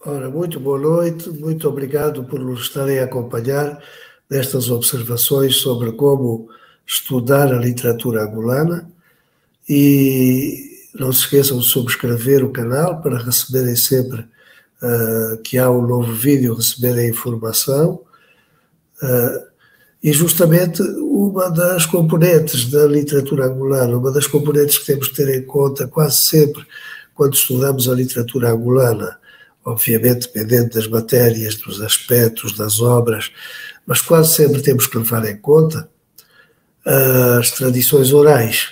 Ora, muito boa noite, muito obrigado por nos estarem a acompanhar nestas observações sobre como estudar a literatura angolana e não se esqueçam de subscrever o canal para receberem sempre que há um novo vídeo, receberem informação. E justamente uma das componentes da literatura angolana, uma das componentes que temos de ter em conta quase sempre quando estudamos a literatura angolana, obviamente dependendo das matérias, dos aspectos, das obras, mas quase sempre temos que levar em conta as tradições orais,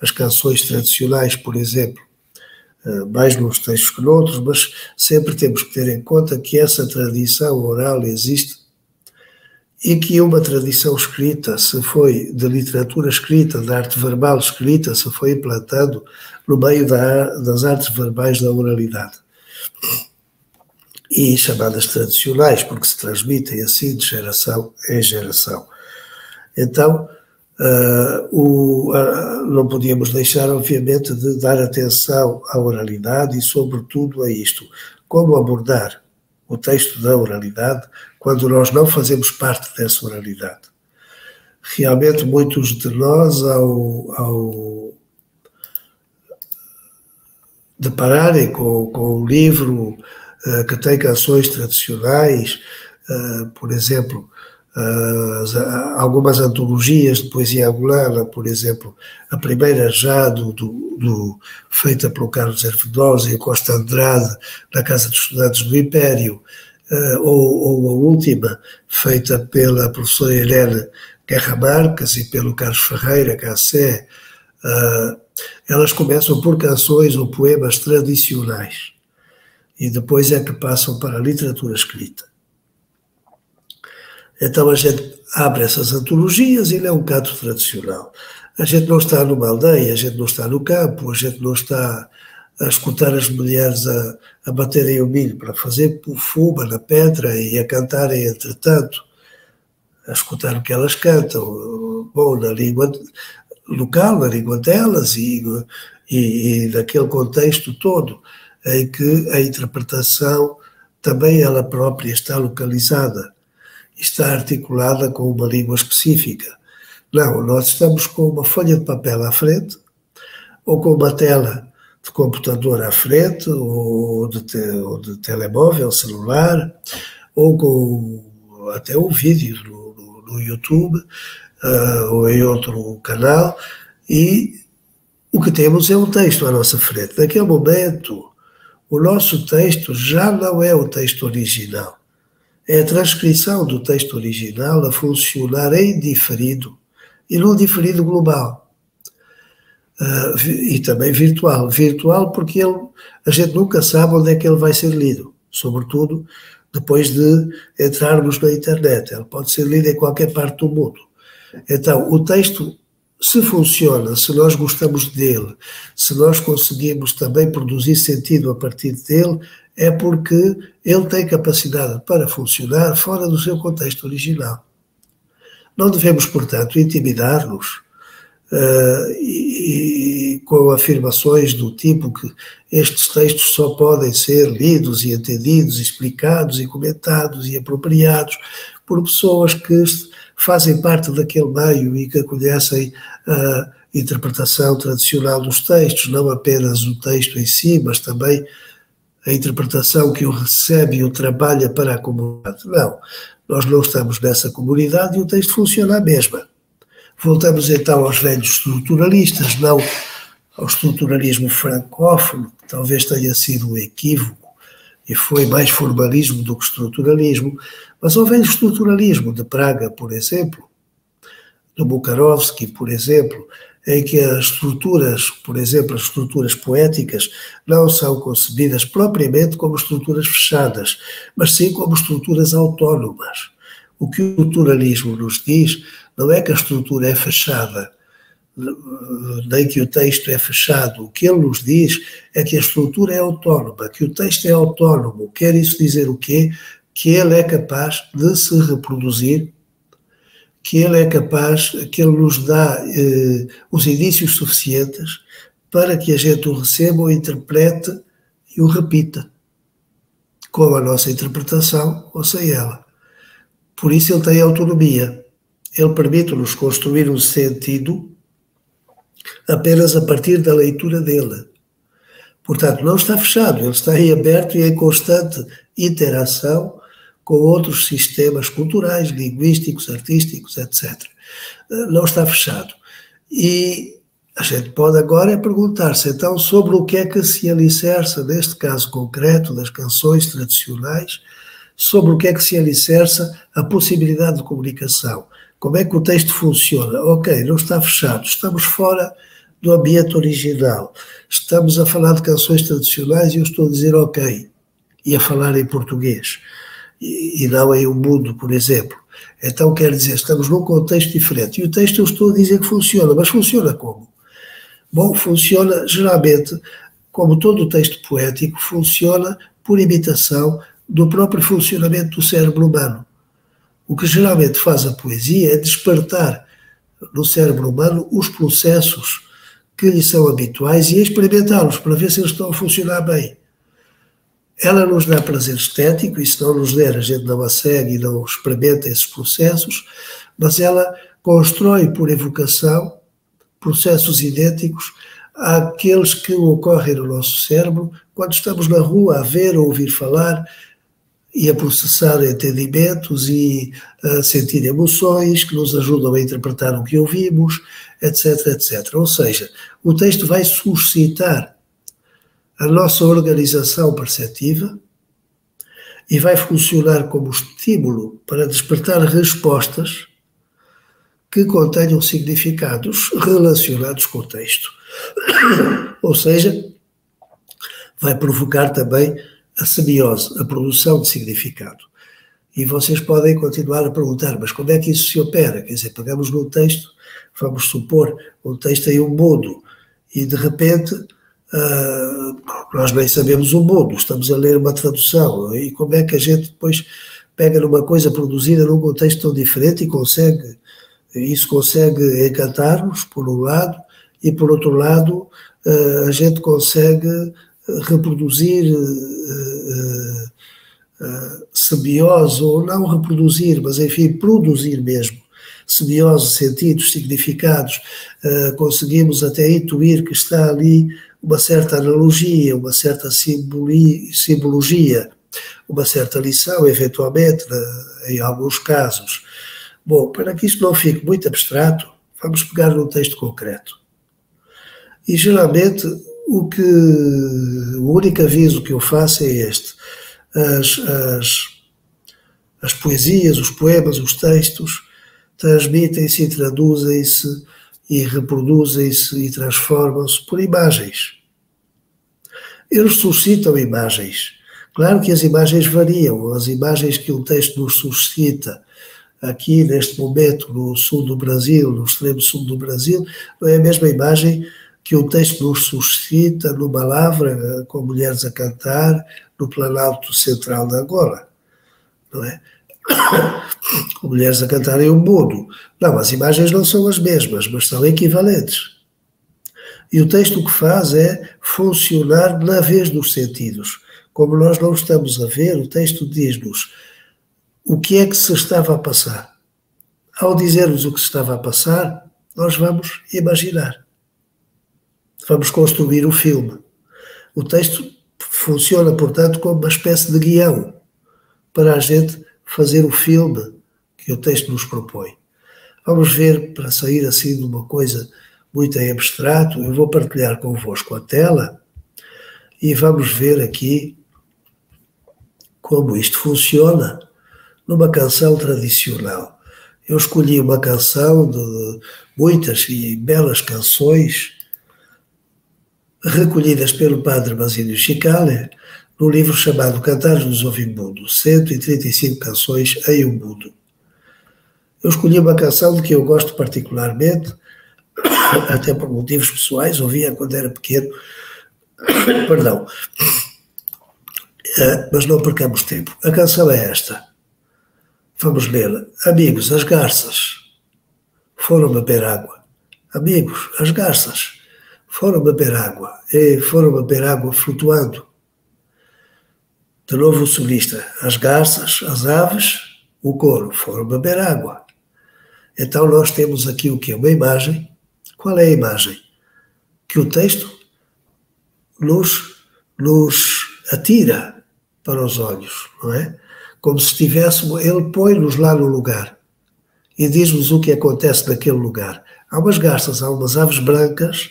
as canções tradicionais, por exemplo, mais nos textos que noutros, mas sempre temos que ter em conta que essa tradição oral existe e que uma tradição escrita, se foi de literatura escrita, de arte verbal escrita, se foi implantando no meio das artes verbais da oralidade. E chamadas tradicionais, porque se transmitem assim de geração em geração. Então, não podíamos deixar, obviamente, de dar atenção à oralidade e, sobretudo, a isto. Como abordar o texto da oralidade quando nós não fazemos parte dessa oralidade. Realmente, muitos de nós, ao depararem com um livro que tem canções tradicionais, por exemplo, algumas antologias de poesia angolana, por exemplo, a primeira já feita pelo Carlos Hervedós e Costa Andrade na Casa dos Estudantes do Império, ou a última feita pela professora Helene Guerra Marques e pelo Carlos Ferreira Cassé, elas começam por canções ou poemas tradicionais e depois é que passam para a literatura escrita. Então a gente abre essas antologias e lê um canto tradicional. A gente não está numa aldeia, a gente não está no campo, a gente não está a escutar as mulheres a baterem o milho para fazer fuma na pedra e a cantarem entretanto, a escutar o que elas cantam, bom, na língua local, na língua delas e naquele contexto todo em que a interpretação também ela própria está localizada, está articulada com uma língua específica. Não, nós estamos com uma folha de papel à frente, ou com uma tela de computador à frente, ou de telemóvel, celular, ou com até um vídeo no YouTube, ou em outro canal, e o que temos é um texto à nossa frente. Naquele momento, o nosso texto já não é o texto original. É a transcrição do texto original a funcionar em diferido e num diferido global. E também virtual. Virtual porque a gente nunca sabe onde é que ele vai ser lido, sobretudo depois de entrarmos na internet. Ele pode ser lido em qualquer parte do mundo. Então, o texto, se funciona, se nós gostamos dele, se nós conseguimos também produzir sentido a partir dele, é porque ele tem capacidade para funcionar fora do seu contexto original. Não devemos, portanto, intimidar-nos com afirmações do tipo que estes textos só podem ser lidos e entendidos, explicados e comentados e apropriados por pessoas que fazem parte daquele meio e que conhecem a interpretação tradicional dos textos, não apenas o texto em si, mas também a interpretação que o recebe e o trabalha para a comunidade. Não, nós não estamos nessa comunidade e o texto funciona a mesma. Voltamos então aos velhos estruturalistas, não ao estruturalismo francófono, que talvez tenha sido um equívoco e foi mais formalismo do que estruturalismo, mas ao velho estruturalismo de Praga, por exemplo, do Bukarovsky, por exemplo, em que as estruturas, por exemplo, as estruturas poéticas, não são concebidas propriamente como estruturas fechadas, mas sim como estruturas autónomas. O que o estruturalismo nos diz não é que a estrutura é fechada, nem que o texto é fechado. O que ele nos diz é que a estrutura é autónoma, que o texto é autónomo. Quer isso dizer o quê? Que ele é capaz de se reproduzir, que ele é capaz, que ele nos dá os indícios suficientes para que a gente o receba, o interprete e o repita. com a nossa interpretação ou sem ela. Por isso ele tem autonomia. Ele permite-nos construir um sentido apenas a partir da leitura dele. Portanto, não está fechado, ele está aí aberto e em constante interação com outros sistemas culturais, linguísticos, artísticos, etc. Não está fechado. E a gente pode agora perguntar-se, então, sobre o que é que se alicerça, neste caso concreto, das canções tradicionais, sobre o que é que se alicerça a possibilidade de comunicação. Como é que o texto funciona? Ok, não está fechado, estamos fora do ambiente original. Estamos a falar de canções tradicionais e eu estou a dizer ok, e a falar em português, e não em um mundo, por exemplo. Então, quer dizer, estamos num contexto diferente. E o texto eu estou a dizer que funciona, mas funciona como? Bom, funciona geralmente, como todo o texto poético, funciona por imitação do próprio funcionamento do cérebro humano. O que geralmente faz a poesia é despertar no cérebro humano os processos que lhe são habituais e experimentá-los para ver se eles estão a funcionar bem. Ela nos dá prazer estético, e se não nos der, a gente não a segue e não experimenta esses processos, mas ela constrói por evocação processos idênticos àqueles que ocorrem no nosso cérebro quando estamos na rua a ver ou ouvir falar e a processar entendimentos e a sentir emoções que nos ajudam a interpretar o que ouvimos, etc, etc. Ou seja, o texto vai suscitar a nossa organização perceptiva e vai funcionar como estímulo para despertar respostas que contenham significados relacionados com o texto. Ou seja, vai provocar também a semiose, a produção de significado. E vocês podem continuar a perguntar, mas como é que isso se opera? Quer dizer, pegamos num texto, vamos supor, um texto em um mundo, e de repente nós nem sabemos o mundo, estamos a ler uma tradução, e como é que a gente depois pega numa coisa produzida num contexto tão diferente e isso consegue encantar-nos, por um lado, e por outro lado, a gente consegue reproduzir semiose, ou não reproduzir, mas enfim, produzir mesmo, semiose, sentidos, significados, conseguimos até intuir que está ali uma certa analogia, uma certa simbologia, uma certa lição, eventualmente, em alguns casos. Bom, para que isto não fique muito abstrato, vamos pegar num texto concreto. E geralmente o único aviso que eu faço é este. As poesias, os poemas, os textos transmitem-se e traduzem-se e reproduzem-se e transformam-se por imagens. Eles suscitam imagens. Claro que as imagens variam. As imagens que um texto nos suscita aqui, neste momento, no sul do Brasil, no extremo sul do Brasil, não é a mesma imagem que um texto nos suscita numa lavra com mulheres a cantar no Planalto Central de Angola, não é? Com mulheres a cantarem um mundo. Não, as imagens não são as mesmas, mas são equivalentes. E o texto o que faz é funcionar na vez dos sentidos. Como nós não estamos a ver, o texto diz-nos o que é que se estava a passar. Ao dizer-nos o que se estava a passar, nós vamos imaginar. Vamos construir o filme. O texto funciona, portanto, como uma espécie de guião para a gente fazer o filme que o texto nos propõe. Vamos ver, para sair assim de uma coisa muito em abstrato, eu vou partilhar convosco a tela e vamos ver aqui como isto funciona numa canção tradicional. Eu escolhi uma canção de muitas e belas canções recolhidas pelo padre Basílio Chicale, no livro chamado Cantares dos Ovimbundo, 135 canções em Umbundo. Eu escolhi uma canção de que eu gosto particularmente, até por motivos pessoais, ouvia quando era pequeno, perdão, mas não percamos tempo. A canção é esta. Vamos lê-la. Amigos, as garças foram beber água. Amigos, as garças foram beber água. E foram beber água flutuando. De novo o solista, as garças, as aves, o coro, foram beber água. Então nós temos aqui o quê? Uma imagem. Qual é a imagem? Que o texto nos atira para os olhos, não é? Como se estivéssemos, ele põe-nos lá no lugar e diz-nos o que acontece naquele lugar. Há umas garças, há umas aves brancas,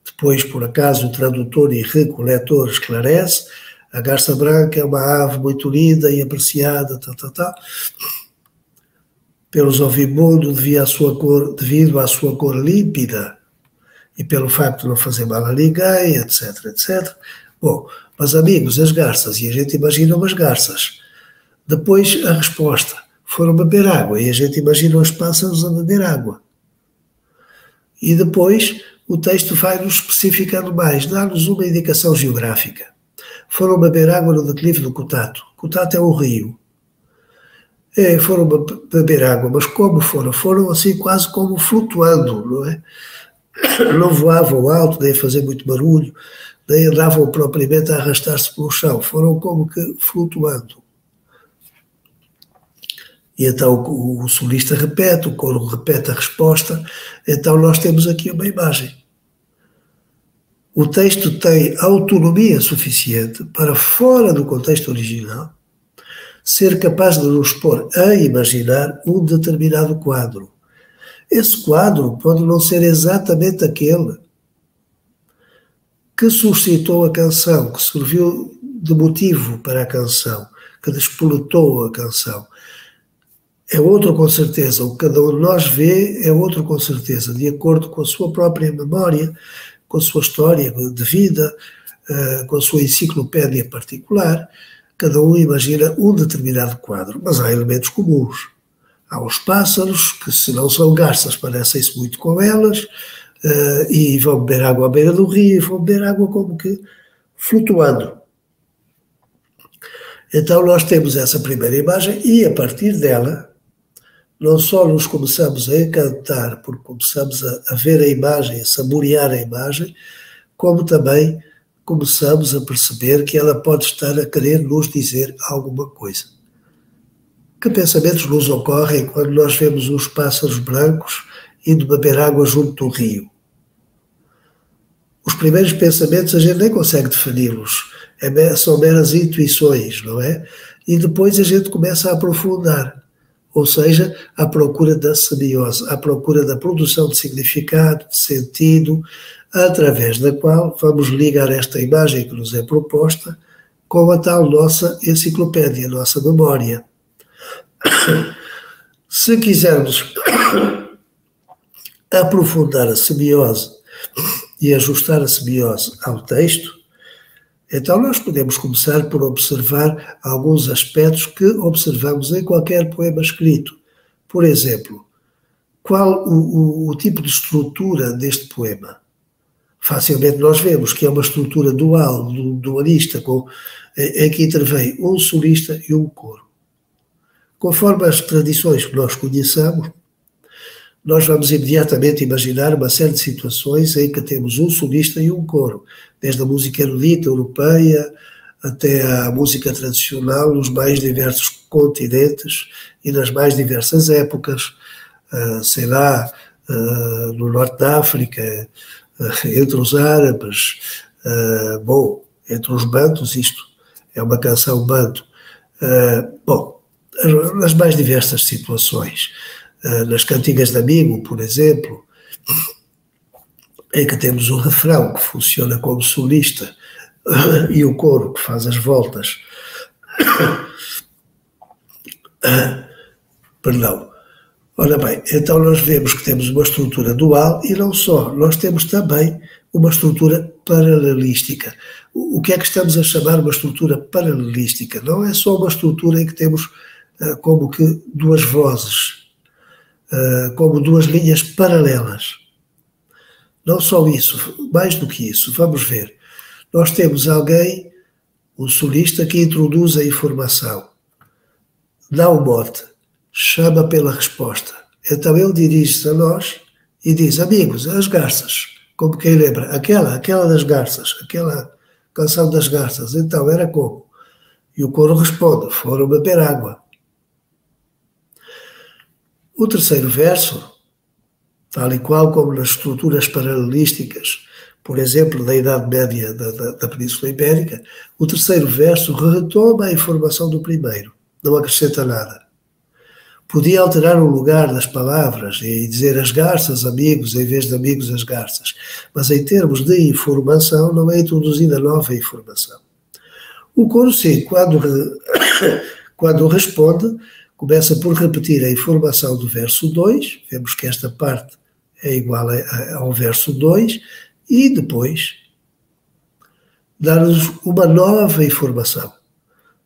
depois, por acaso, o tradutor e rico leitor esclarece, a garça branca é uma ave muito linda e apreciada, pelos ouvimundos devido à sua cor límpida e pelo facto de não fazer mal a ninguém, etc, etc. Bom, mas amigos, as garças, e a gente imagina umas garças. Depois a resposta, foram beber água, e a gente imagina os pássaros a beber água. E depois o texto vai-nos especificando mais, dá-nos uma indicação geográfica. Foram beber água no declive do Cutato. Cutato é um rio. Foram beber água, mas como foram? Foram assim quase como flutuando, não é? Não voavam alto, nem a fazer muito barulho, nem andavam propriamente a arrastar-se pelo chão. Foram como que flutuando. E então o solista repete, o coro repete a resposta, então nós temos aqui uma imagem. O texto tem autonomia suficiente para, fora do contexto original, ser capaz de nos pôr a imaginar um determinado quadro. Esse quadro pode não ser exatamente aquele que suscitou a canção, que serviu de motivo para a canção, que despoletou a canção. É outro com certeza, o que cada um de nós vê é outro com certeza, de acordo com a sua própria memória, com a sua história de vida, com a sua enciclopédia particular, cada um imagina um determinado quadro, mas há elementos comuns. Há os pássaros, que se não são garças, parecem-se muito com elas, e vão beber água à beira do rio, e vão beber água como que flutuando. Então nós temos essa primeira imagem e a partir dela não só nos começamos a encantar porque começamos a ver a imagem, a saborear a imagem, como também começamos a perceber que ela pode estar a querer nos dizer alguma coisa. Que pensamentos nos ocorrem quando nós vemos os pássaros brancos indo beber água junto do rio? Os primeiros pensamentos a gente nem consegue defini-los, são meras intuições, não é? E depois a gente começa a aprofundar, ou seja, à procura da semiose, à procura da produção de significado, de sentido, através da qual vamos ligar esta imagem que nos é proposta com a tal nossa enciclopédia, a nossa memória. Se quisermos aprofundar a semiose e ajustar a semiose ao texto, então nós podemos começar por observar alguns aspectos que observamos em qualquer poema escrito. Por exemplo, qual o tipo de estrutura deste poema? Facilmente nós vemos que é uma estrutura dual, dualista, em que intervém um solista e um coro. Conforme as tradições que nós conheçamos, nós vamos imediatamente imaginar uma série de situações em que temos um solista e um coro, desde a música erudita europeia até a música tradicional nos mais diversos continentes e nas mais diversas épocas, sei lá, no norte da África, entre os árabes, entre os bantos, isto é uma canção banto, nas mais diversas situações. Nas cantigas de amigo, por exemplo, em que temos um refrão que funciona como solista e o coro que faz as voltas. Perdão. Ora bem, então nós vemos que temos uma estrutura dual e não só, nós temos também uma estrutura paralelística. O que é que estamos a chamar uma estrutura paralelística? Não é só uma estrutura em que temos como que duas vozes, como duas linhas paralelas. Não só isso, mais do que isso, vamos ver. Nós temos alguém, um solista, que introduz a informação, dá o mote, chama pela resposta. Então ele dirige-se a nós e diz, amigos, as garças, como quem lembra, aquela das garças, aquela canção das garças, então era como? E o coro responde: foram beber água. O terceiro verso, tal e qual como nas estruturas paralelísticas, por exemplo, da Idade Média da Península Ibérica, o terceiro verso retoma a informação do primeiro, não acrescenta nada. Podia alterar o lugar das palavras e dizer as garças, amigos, em vez de amigos, as garças. Mas em termos de informação, não é introduzida nova informação. O coro, sim, quando responde, começa por repetir a informação do verso 2, vemos que esta parte é igual ao verso 2, e depois dar-nos uma nova informação,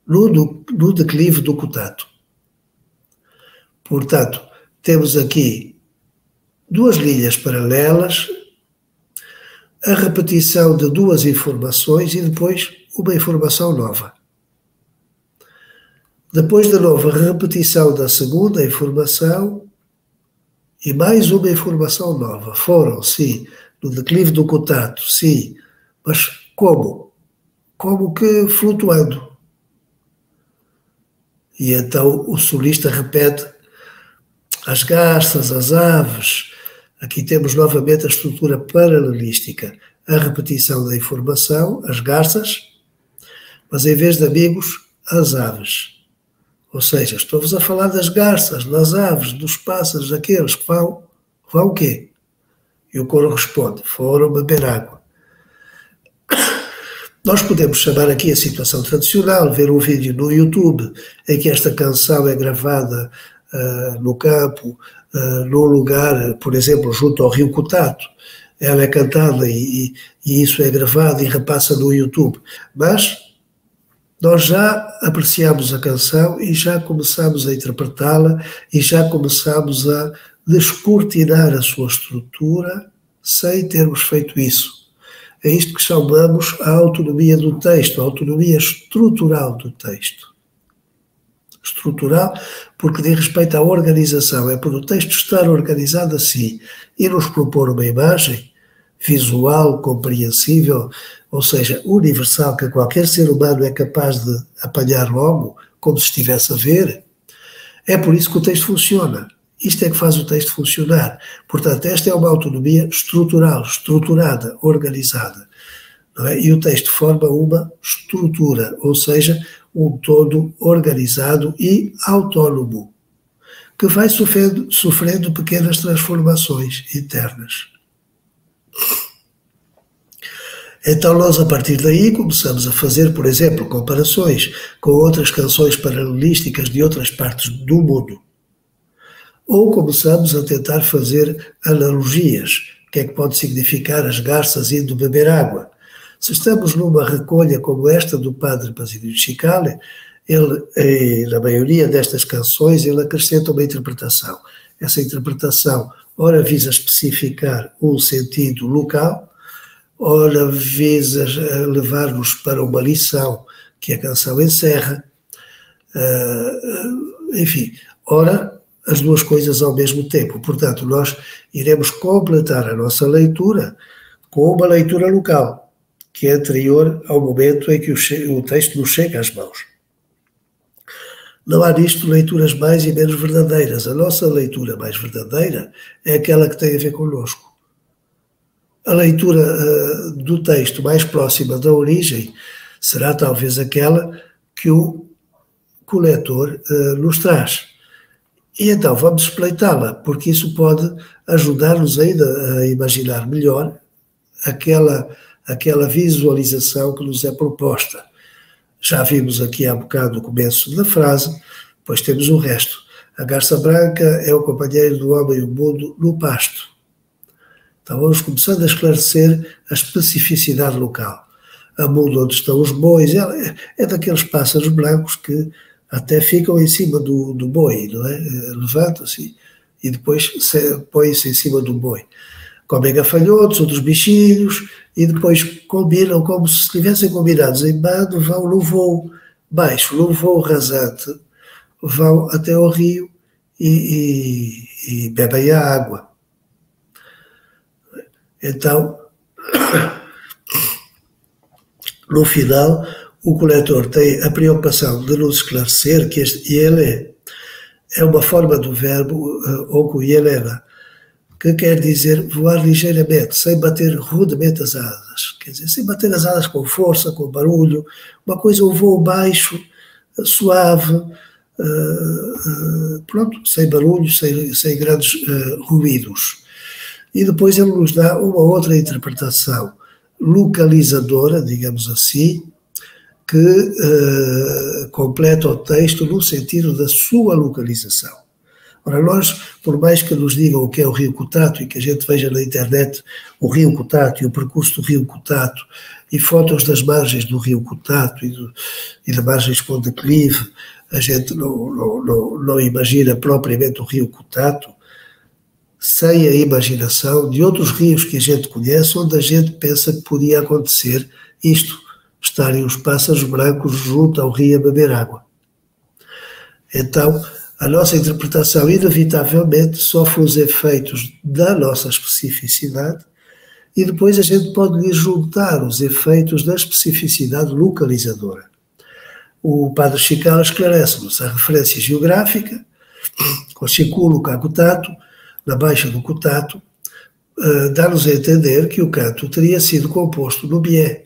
no declive do cotato. Portanto, temos aqui duas linhas paralelas, a repetição de duas informações e depois uma informação nova. Depois da nova repetição da segunda informação e mais uma informação nova. Foram, sim, no declive do cotato, sim, mas como? Como que flutuando. E então o solista repete as garças, as aves. Aqui temos novamente a estrutura paralelística, a repetição da informação, as garças, mas em vez de amigos, as aves. Ou seja, estou-vos a falar das garças, das aves, dos pássaros, aqueles que vão o quê? E o coro responde: foram beber água. Nós podemos chamar aqui a situação tradicional, ver um vídeo no YouTube em que esta canção é gravada no campo, num lugar, por exemplo, junto ao rio Cotato. Ela é cantada e isso é gravado e repassa no YouTube. Mas nós já apreciamos a canção e já começamos a interpretá-la e já começamos a descortinar a sua estrutura sem termos feito isso. É isto que chamamos a autonomia do texto, a autonomia estrutural do texto. Estrutural porque diz respeito à organização, é por o texto estar organizado assim e nos propor uma imagem visual, compreensível, ou seja, universal, que qualquer ser humano é capaz de apanhar logo, como se estivesse a ver. É por isso que o texto funciona. Isto é que faz o texto funcionar. Portanto, esta é uma autonomia estrutural, estruturada, organizada. Não é? E o texto forma uma estrutura, ou seja, um todo organizado e autónomo, que vai sofrendo pequenas transformações internas. Então nós, a partir daí, começamos a fazer, por exemplo, comparações com outras canções paralelísticas de outras partes do mundo. Ou começamos a tentar fazer analogias. O que é que pode significar as garças indo beber água? Se estamos numa recolha como esta do padre Basílio de Chicale, ele, na maioria destas canções, ele acrescenta uma interpretação. Essa interpretação, ora visa especificar um sentido local, ora visa levar-nos para uma lição que a canção encerra, enfim, ora as duas coisas ao mesmo tempo. Portanto, nós iremos completar a nossa leitura com uma leitura local, que é anterior ao momento em que o texto nos chega às mãos. Não há nisto leituras mais e menos verdadeiras. A nossa leitura mais verdadeira é aquela que tem a ver connosco. A leitura do texto mais próxima da origem será talvez aquela que o leitor nos traz. E então vamos espreitá-la, porque isso pode ajudar-nos ainda a imaginar melhor aquela visualização que nos é proposta. Já vimos aqui há bocado o começo da frase, depois temos o resto. A garça branca é o companheiro do homem e o mundo no pasto. Então vamos começando a esclarecer a especificidade local. A mundo onde estão os bois é daqueles pássaros brancos que até ficam em cima do boi, não é? Levantam-se e depois põem-se em cima do boi. Comem gafanhotos, outros bichinhos, e depois combinam como se estivessem combinados em bando, vão no voo baixo, no voo rasante, vão até ao rio e bebem a água. Então, no final, o coletor tem a preocupação de nos esclarecer que este ele é uma forma do verbo ocuielena, que quer dizer voar ligeiramente, sem bater rudemente as asas. Quer dizer, sem bater as asas com força, com barulho, uma coisa, um voo baixo, suave, pronto, sem barulho, sem grandes ruídos. E depois ele nos dá uma outra interpretação localizadora, digamos assim, que completa o texto no sentido da sua localização. Ora, nós, por mais que nos digam o que é o rio Cutato e que a gente veja na internet o rio Cutato e o percurso do rio Cutato e fotos das margens do rio Cutato e de margens com declive, a gente não imagina propriamente o rio Cutato sem a imaginação de outros rios que a gente conhece, onde a gente pensa que podia acontecer isto, estarem os pássaros brancos junto ao rio a beber água. Então, a nossa interpretação, inevitavelmente, sofre os efeitos da nossa especificidade e depois a gente pode lhe juntar os efeitos da especificidade localizadora. O padre Chical esclarece-nos a referência geográfica, com Chiculo Cutato, na Baixa do Cutato, dá-nos a entender que o canto teria sido composto no Bié,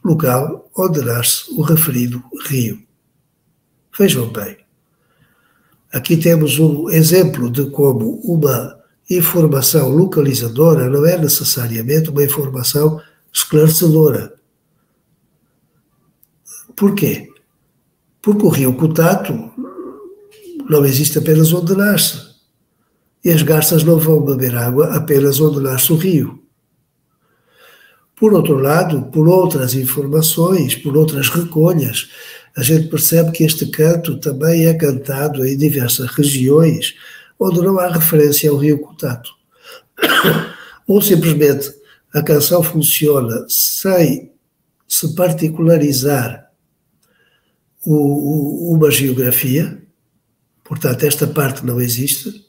local onde nasce o referido rio. Vejam bem, aqui temos um exemplo de como uma informação localizadora não é necessariamente uma informação esclarecedora. Porquê? Porque o rio Cutato não existe apenas onde nasce. E as garças não vão beber água apenas onde nasce o rio. Por outro lado, por outras informações, por outras recolhas, a gente percebe que este canto também é cantado em diversas regiões onde não há referência ao rio Cutato. Ou simplesmente a canção funciona sem se particularizar uma geografia, portanto esta parte não existe,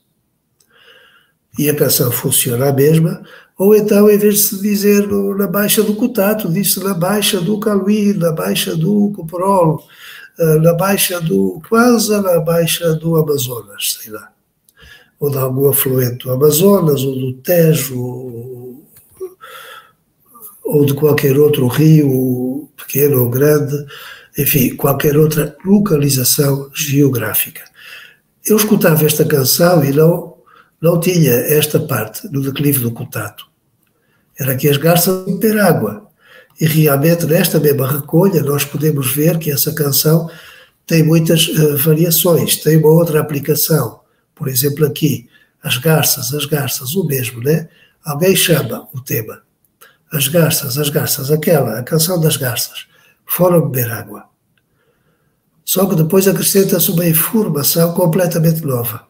e a canção funciona a mesma, ou então, em vez de se dizer na Baixa do Cutato, diz-se na Baixa do Caluí, na Baixa do Coprolo, na Baixa do Kwanza, na Baixa do Amazonas, sei lá, ou de algum afluente do Amazonas, ou do Tejo, ou de qualquer outro rio, pequeno ou grande, enfim, qualquer outra localização geográfica. Eu escutava esta canção e não tinha esta parte no declive do Cutato. Era que as garças iam beber água. E realmente, nesta mesma recolha, nós podemos ver que essa canção tem muitas variações, tem uma outra aplicação. Por exemplo, aqui, as garças, o mesmo, né? Alguém chama o tema. As garças, a canção das garças, foram beber água. Só que depois acrescenta-se uma informação completamente nova.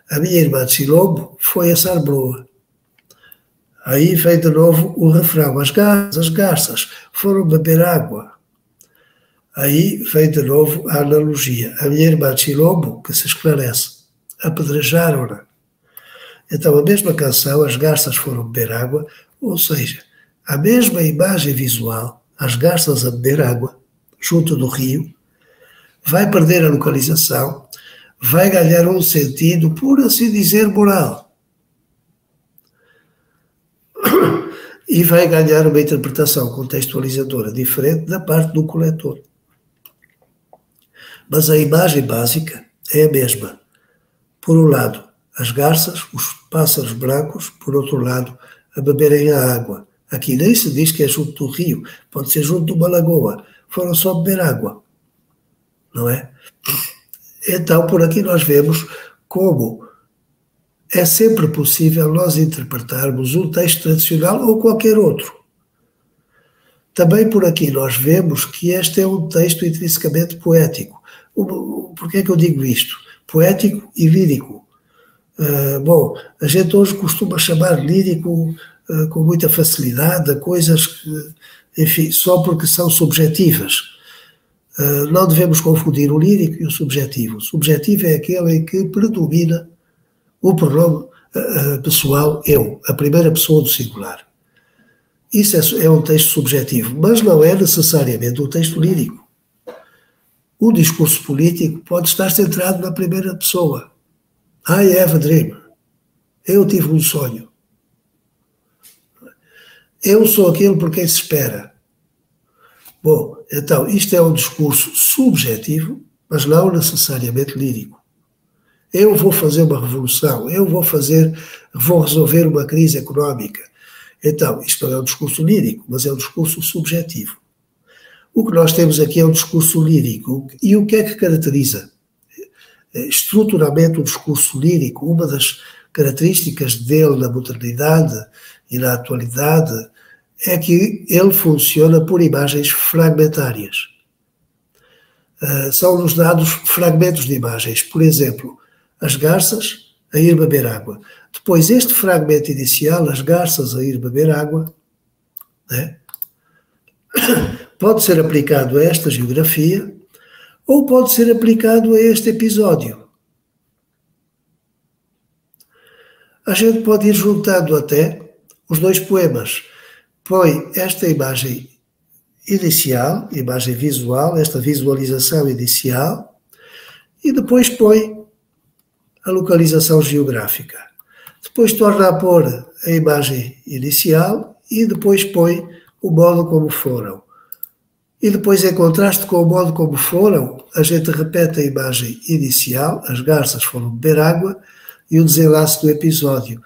A minha irmã de Silombo foi a Sarbroa. Aí vem de novo o refrão, as garças foram beber água. Aí vem de novo a analogia, a minha irmã de Silombo, que se esclarece, apedrejaram-na. Então a mesma canção, as garças foram beber água, ou seja, a mesma imagem visual, as garças a beber água, junto do rio, vai perder a localização, vai ganhar um sentido, por assim dizer, moral. E vai ganhar uma interpretação contextualizadora diferente da parte do coletor. Mas a imagem básica é a mesma. Por um lado, as garças, os pássaros brancos, por outro lado, a beberem a água. Aqui nem se diz que é junto do rio, pode ser junto de uma lagoa. Foram só beber água, não é? Então, por aqui nós vemos como é sempre possível nós interpretarmos um texto tradicional ou qualquer outro. Também por aqui nós vemos que este é um texto intrinsecamente poético. Por que é que eu digo isto? Poético e lírico. Bom, a gente hoje costuma chamar lírico com muita facilidade a coisas que, enfim, só porque são subjetivas. Não devemos confundir o lírico e o subjetivo. O subjetivo é aquele em que predomina o pronome pessoal, eu, a primeira pessoa do singular. isso é um texto subjetivo, mas não é necessariamente um texto lírico. O discurso político pode estar centrado na primeira pessoa. I have a dream. Eu tive um sonho. Eu sou aquele por quem se espera. Bom, então, isto é um discurso subjetivo, mas não necessariamente lírico. Eu vou fazer uma revolução, eu vou resolver uma crise económica. Então, isto não é um discurso lírico, mas é um discurso subjetivo. O que nós temos aqui é um discurso lírico. E o que é que caracteriza estruturalmente o discurso lírico? Uma das características dele na modernidade e na atualidade é que ele funciona por imagens fragmentárias. São-nos dados fragmentos de imagens. Por exemplo, as garças a ir beber água. Depois, este fragmento inicial, as garças a ir beber água, né, pode ser aplicado a esta geografia ou pode ser aplicado a este episódio. A gente pode ir juntando até os dois poemas. Põe esta imagem inicial, imagem visual, esta visualização inicial, e depois põe a localização geográfica. Depois torna a pôr a imagem inicial e depois põe o modo como foram. E depois, em contraste com o modo como foram, a gente repete a imagem inicial, as garças foram beber água, e o desenlace do episódio.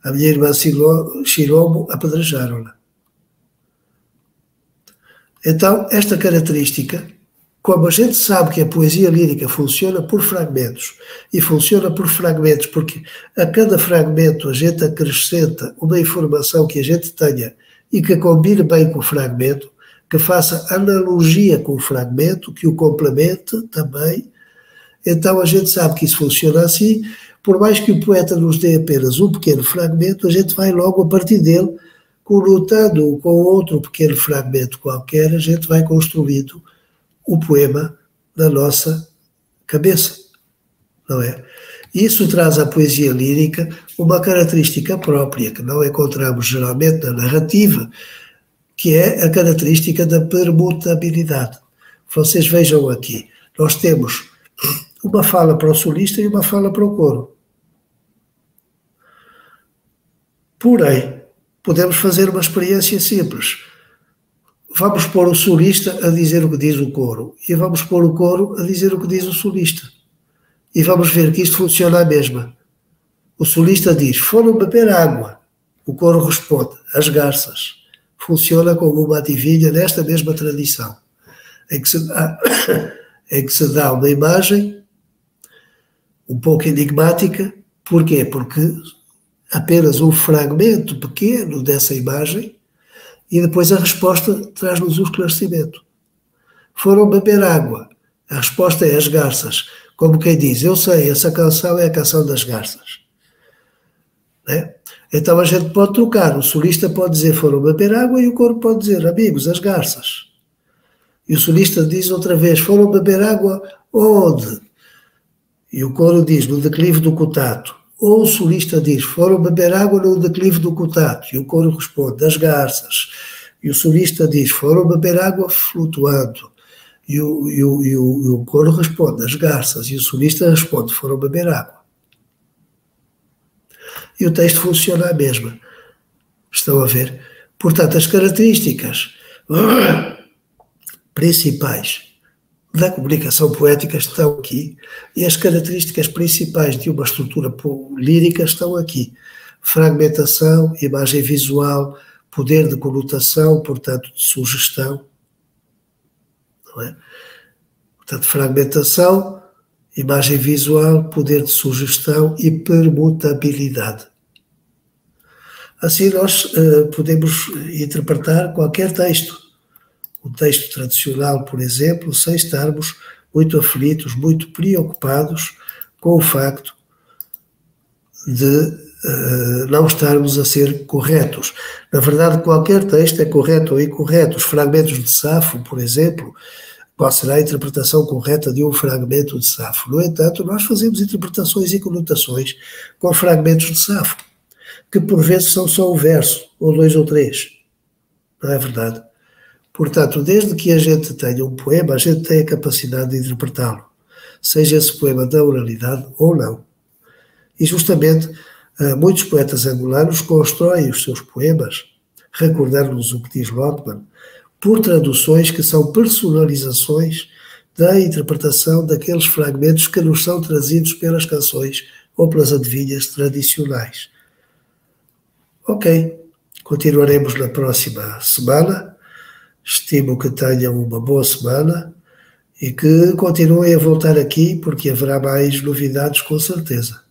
A minha irmã Shirombo apedrejaram-na. Então, esta característica, como a gente sabe que a poesia lírica funciona por fragmentos, e funciona por fragmentos porque a cada fragmento a gente acrescenta uma informação que a gente tenha e que combine bem com o fragmento, que faça analogia com o fragmento, que o complemente também. Então a gente sabe que isso funciona assim, por mais que o poeta nos dê apenas um pequeno fragmento, a gente vai logo a partir dele, conotando-o com outro pequeno fragmento qualquer, a gente vai construindo o poema na nossa cabeça, não é? Isso traz à poesia lírica uma característica própria, que não encontramos geralmente na narrativa, que é a característica da permutabilidade. Vocês vejam aqui, nós temos uma fala para o solista e uma fala para o coro. Porém, podemos fazer uma experiência simples. Vamos pôr o solista a dizer o que diz o coro e vamos pôr o coro a dizer o que diz o solista. E vamos ver que isto funciona à mesma. O solista diz, foram beber água. O coro responde, as garças. Funciona como uma adivinha nesta mesma tradição, em que se dá uma imagem um pouco enigmática. Porquê? Porque apenas um fragmento pequeno dessa imagem e depois a resposta traz-nos um esclarecimento. Foram beber água. A resposta é as garças. Como quem diz, eu sei, essa canção é a canção das garças. Né? Então a gente pode trocar. O solista pode dizer, foram beber água, e o coro pode dizer, amigos, as garças. E o solista diz outra vez, foram beber água onde? E o coro diz, no declive do Cotato. Ou o solista diz, foram beber água no declive do Cotato. E o coro responde, das garças. E o solista diz, foram beber água flutuando. E o coro responde, as garças. E o solista responde, foram beber água. E o texto funciona a mesma. Estão a ver? Portanto, as características principais da comunicação poética estão aqui, e as características principais de uma estrutura lírica estão aqui. Fragmentação, imagem visual, poder de conotação, portanto, de sugestão. Não é? Portanto, fragmentação, imagem visual, poder de sugestão e permutabilidade. Assim nós podemos interpretar qualquer texto. Um texto tradicional, por exemplo, sem estarmos muito aflitos, muito preocupados com o facto de não estarmos a ser corretos. Na verdade, qualquer texto é correto ou incorreto. Os fragmentos de Safo, por exemplo, qual será a interpretação correta de um fragmento de Safo? No entanto, nós fazemos interpretações e conotações com fragmentos de Safo, que por vezes são só um verso, ou dois ou três. não é verdade? Portanto, desde que a gente tenha um poema, a gente tem a capacidade de interpretá-lo, seja esse poema da oralidade ou não. E justamente, muitos poetas angolanos constroem os seus poemas, recordando-nos o que diz Lotman, por traduções que são personalizações da interpretação daqueles fragmentos que nos são trazidos pelas canções ou pelas adivinhas tradicionais. Ok, continuaremos na próxima semana. Estimo que tenham uma boa semana e que continuem a voltar aqui, porque haverá mais novidades com certeza.